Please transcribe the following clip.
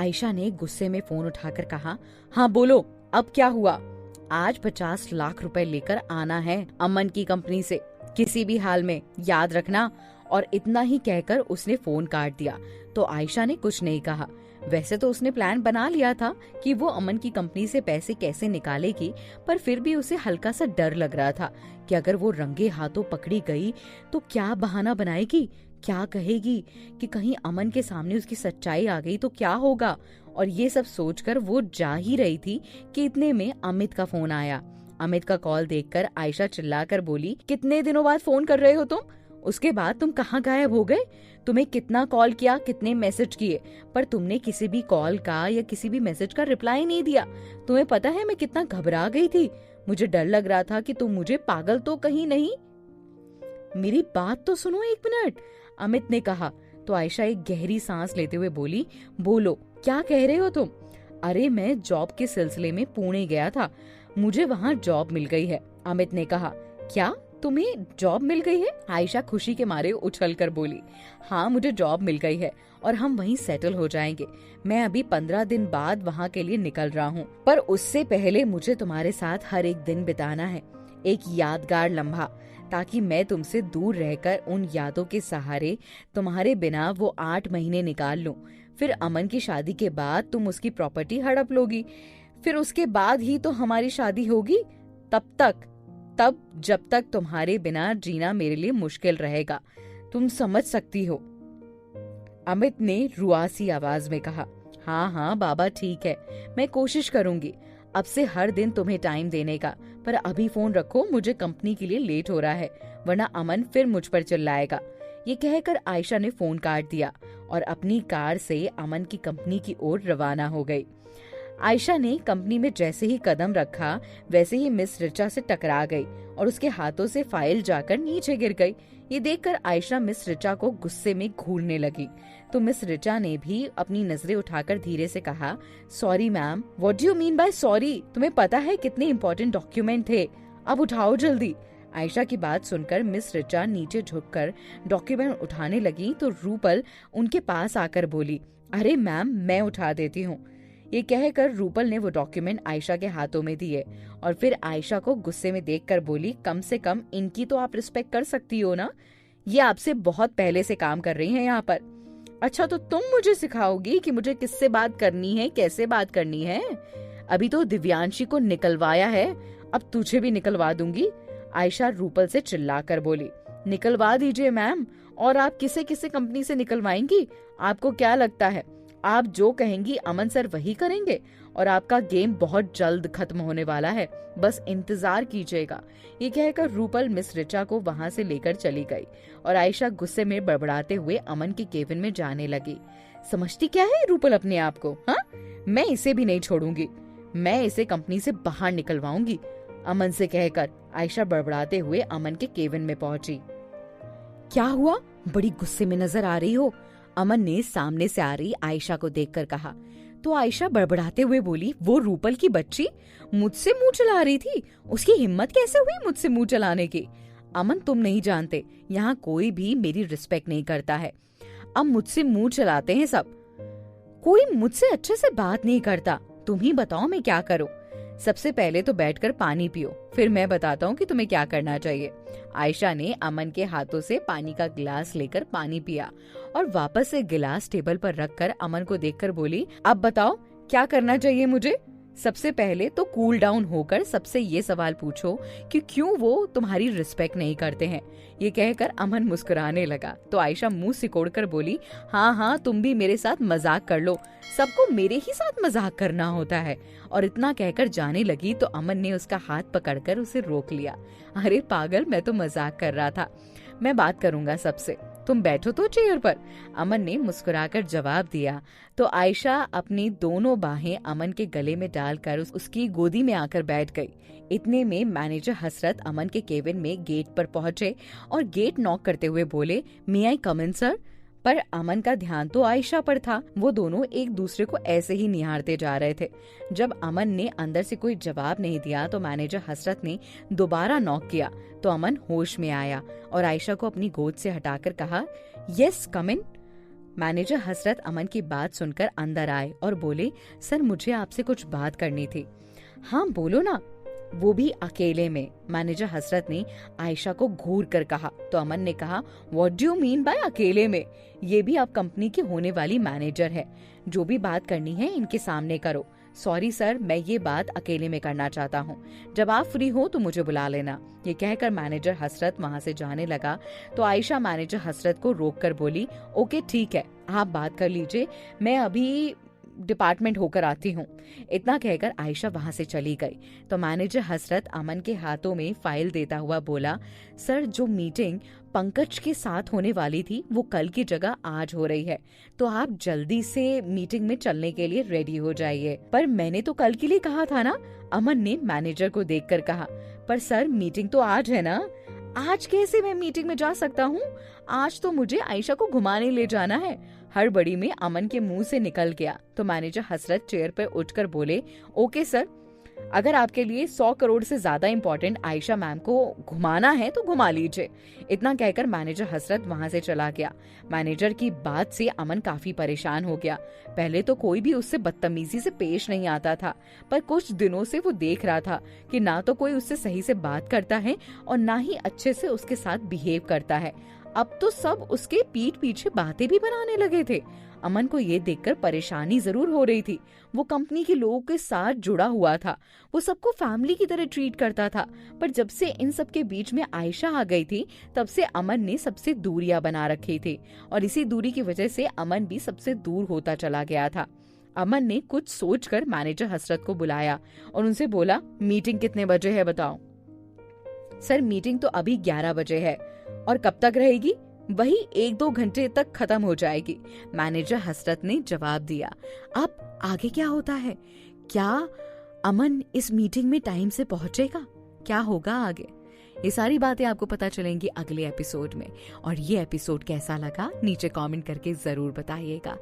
आयशा ने गुस्से में फोन उठाकर कहा, हाँ बोलो, अब क्या हुआ? आज 50 लाख रुपए लेकर आना है अमन की कंपनी से, किसी भी हाल में, याद रखना। और इतना ही कहकर उसने फोन काट दिया। तो आयशा ने कुछ नहीं कहा। वैसे तो उसने प्लान बना लिया था कि वो अमन की कंपनी से पैसे कैसे निकालेगी, पर फिर भी उसे हल्का सा डर लग रहा था कि अगर वो रंगे हाथों पकड़ी गई तो क्या बहाना बनाएगी, क्या कहेगी कि कहीं अमन के सामने उसकी सच्चाई आ गई तो क्या होगा। और ये सब सोचकर वो जा ही रही थी कि इतने में अमित का फोन आया। अमित का कॉल देखकर आयशा चिल्लाकर बोली, कितने दिनों बाद फोन कर रहे हो तुम? उसके बाद तुम कहाँ गायब हो गए? तुम्हें कितना कॉल किया, कितने मैसेज किए, पर तुमने किसी भी कॉल का या किसी भी मैसेज का रिप्लाई नहीं दिया। तुम्हें पता है मैं कितना घबरा गई थी। मुझे डर लग रहा था कि तुम मुझे पागल तो कहीं नहीं। मेरी बात तो सुनो एक मिनट, अमित ने कहा। तो आयशा एक गहरी सांस लेते हुए बोली, बोलो क्या कह रहे हो तुम? अरे मैं जॉब के सिलसिले में पुणे गया था, मुझे वहाँ जॉब मिल गई है, अमित ने कहा। क्या तुम्हें जॉब मिल गई है? आयशा खुशी के मारे उछलकर बोली, हाँ मुझे जॉब मिल गई है और हम वहीं सेटल हो जाएंगे। मैं अभी 15 दिन बाद वहाँ के लिए निकल रहा हूँ, पर उससे पहले मुझे तुम्हारे साथ हर एक दिन बिताना है, एक यादगार लम्हा, ताकि मैं तुमसे दूर रहकर उन यादों के सहारे तुम्हारे बिना वो 8 महीने निकाल लूं। फिर अमन की शादी के बाद तुम उसकी प्रॉपर्टी हड़प लोगी, फिर उसके बाद ही तो हमारी शादी होगी। तब जब तक तुम्हारे बिना जीना मेरे लिए मुश्किल रहेगा, तुम समझ सकती हो। अमित ने रुआसी आवाज में कहा, हाँ हाँ बाबा ठीक है, मैं कोशिश करूंगी अब से हर दिन तुम्हें टाइम देने का, पर अभी फोन रखो, मुझे कंपनी के लिए लेट हो रहा है, वरना अमन फिर मुझ पर चिल्लाएगा। ये कहकर आयशा ने फोन काट दिया और अपनी कार से अमन की कंपनी की ओर रवाना हो गई। आयशा ने कंपनी में जैसे ही कदम रखा वैसे ही मिस रिचा से टकरा गई और उसके हाथों से फाइल जाकर नीचे गिर गई। ये देखकर आयशा मिस रिचा को गुस्से में घूरने लगी, तो मिस रिचा ने भी अपनी नजरें उठाकर धीरे से कहा, sorry ma'am. What do you mean by sorry? तुम्हें पता है कितने इम्पोर्टेंट डॉक्यूमेंट थे, अब उठाओ जल्दी। आयशा की बात सुनकर मिस रिचा नीचे झुककर डॉक्यूमेंट उठाने लगी तो रूपल उनके पास आकर बोली, अरे मैम मैं उठा देती हूँ। ये कहकर रूपल ने वो डॉक्यूमेंट आयशा के हाथों में दिए और फिर आयशा को गुस्से में देखकर बोली, कम से कम इनकी तो आप रिस्पेक्ट कर सकती हो ना, ये आपसे बहुत पहले से काम कर रही हैं यहाँ पर। अच्छा तो तुम मुझे सिखाओगी कि मुझे किससे बात करनी है, कैसे बात करनी है? अभी तो दिव्यांशी को निकलवाया है, अब तुझे भी निकलवा दूंगी। आयशा रूपल से चिल्लाकर बोली, निकलवा दीजिए मैम, और आप किसे किसे कंपनी से निकलवाएंगी? आपको क्या लगता है आप जो कहेंगी अमन सर वही करेंगे? और आपका गेम बहुत जल्द खत्म होने वाला है, बस इंतजार कीजिएगा। ये कहकर रूपल मिस रिचा को वहाँ से लेकर चली गई और आयशा गुस्से में बड़बड़ाते हुए अमन के केबिन में जाने लगी। समझती क्या है रूपल अपने आप को? हाँ, मैं इसे भी नहीं छोड़ूंगी, मैं इसे कंपनी से बाहर निकलवाऊंगी, अमन से कहकर आयशा बड़बड़ाते हुए अमन के केबिन में पहुंची। क्या हुआ, बड़ी गुस्से में नजर आ रही हो? अमन ने सामने से आ रही आयशा को देखकर कहा। तो आयशा बड़बड़ाते हुए बोली, वो रूपल की बच्ची मुझसे मुंह चला रही थी, उसकी हिम्मत कैसे हुई मुझसे मुंह चलाने की? अमन तुम नहीं जानते, यहाँ कोई भी मेरी रिस्पेक्ट नहीं करता है, अब मुझसे मुंह चलाते हैं सब, कोई मुझसे अच्छे से बात नहीं करता। तुम ही बताओ मैं क्या करूं? सबसे पहले तो बैठकर पानी पियो, फिर मैं बताता हूँ कि तुम्हें क्या करना चाहिए। आयशा ने अमन के हाथों से पानी का गिलास लेकर पानी पिया और वापस से गिलास टेबल पर रखकर अमन को देखकर बोली, अब बताओ क्या करना चाहिए मुझे? सबसे पहले तो कूल डाउन होकर सबसे ये सवाल पूछो कि क्यों वो तुम्हारी रिस्पेक्ट नहीं करते हैं। ये कहकर अमन मुस्कुराने लगा तो आयशा मुंह सिकोड़कर बोली, हाँ हाँ तुम भी मेरे साथ मजाक कर लो, सबको मेरे ही साथ मजाक करना होता है। और इतना कहकर जाने लगी तो अमन ने उसका हाथ पकड़कर उसे रोक लिया। अरे पागल, मैं तो मजाक कर रहा था, मैं बात करूंगा सबसे, तुम बैठो तो चेयर पर, अमन ने मुस्कुराकर जवाब दिया। तो आयशा अपनी दोनों बाहें अमन के गले में डालकर उसकी गोदी में आकर बैठ गई। इतने में मैनेजर हसरत अमन के केबिन में गेट पर पहुंचे और गेट नॉक करते हुए बोले, मे आई कम इन सर? पर अमन का ध्यान तो आयशा पर था, वो दोनों एक दूसरे को ऐसे ही निहारते जा रहे थे। जब अमन ने अंदर से कोई जवाब नहीं दिया तो मैनेजर हसरत ने दोबारा नॉक किया तो अमन होश में आया और आयशा को अपनी गोद से हटाकर कहा, यस कम इन। मैनेजर हसरत अमन की बात सुनकर अंदर आए और बोले, सर मुझे आपसे कुछ बात करनी थी। हाँ बोलो ना, वो भी अकेले में, मैनेजर हसरत ने आयशा को घूर कर कहा। तो अमन ने कहा, what do you mean by अकेले में? ये भी आप कंपनी की होने वाली मैनेजर है, जो भी बात करनी है इनके सामने करो। सॉरी सर, मैं ये बात अकेले में करना चाहता हूँ, जब आप फ्री हो तो मुझे बुला लेना। ये कहकर मैनेजर हसरत वहाँ से जाने लगा तो आयशा मैनेजर हसरत को रोक कर बोली, ओके ठीक है, आप बात कर लीजिए, मैं अभी डिपार्टमेंट होकर आती हूँ। इतना कहकर आयशा वहाँ से चली गई। तो मैनेजर हसरत अमन के हाथों में फाइल देता हुआ बोला, सर जो मीटिंग पंकज के साथ होने वाली थी वो कल की जगह आज हो रही है, तो आप जल्दी से मीटिंग में चलने के लिए रेडी हो जाइए। पर मैंने तो कल के लिए कहा था ना, अमन ने मैनेजर को देखकर कहा। पर सर मीटिंग तो आज है ना। आज कैसे मैं मीटिंग में जा सकता हूँ? आज तो मुझे आयशा को घुमाने ले जाना है, हड़बड़ी में अमन के मुंह से निकल गया। तो मैनेजर हसरत चेयर पर उठकर बोले, ओके सर, अगर आपके लिए 100 करोड़ से ज्यादा इम्पोर्टेंट आयशा मैम को घुमाना है तो घुमा लीजिए। इतना कहकर मैनेजर हसरत वहां से चला गया। मैनेजर की बात से अमन काफी परेशान हो गया। पहले तो कोई भी उससे बदतमीजी से पेश नहीं आता था, पर कुछ दिनों से वो देख रहा था कि ना तो कोई उससे सही से बात करता है और ना ही अच्छे से उसके साथ बिहेव करता है। अब तो सब उसके पीठ पीछे बातें भी बनाने लगे थे। अमन को ये देखकर परेशानी जरूर हो रही थी। वो कंपनी के लोगों के साथ जुड़ा हुआ था, वो सबको फैमिली की तरह ट्रीट करता था, पर जब से इन सब के बीच में आयशा आ गई थी तब से अमन ने सबसे दूरियां बना रखी थी और इसी दूरी की वजह से अमन भी सबसे दूर होता चला गया था। अमन ने कुछ सोचकर मैनेजर हसरत को बुलाया और उनसे बोला, मीटिंग कितने बजे है बताओ। सर मीटिंग तो अभी 11 बजे है। और कब तक रहेगी? वही 1-2 घंटे तक खत्म हो जाएगी, मैनेजर हसरत ने जवाब दिया। अब आगे क्या होता है? क्या अमन इस मीटिंग में टाइम से पहुंचेगा? क्या होगा आगे? ये सारी बातें आपको पता चलेंगी अगले एपिसोड में। और ये एपिसोड कैसा लगा नीचे कमेंट करके जरूर बताइएगा।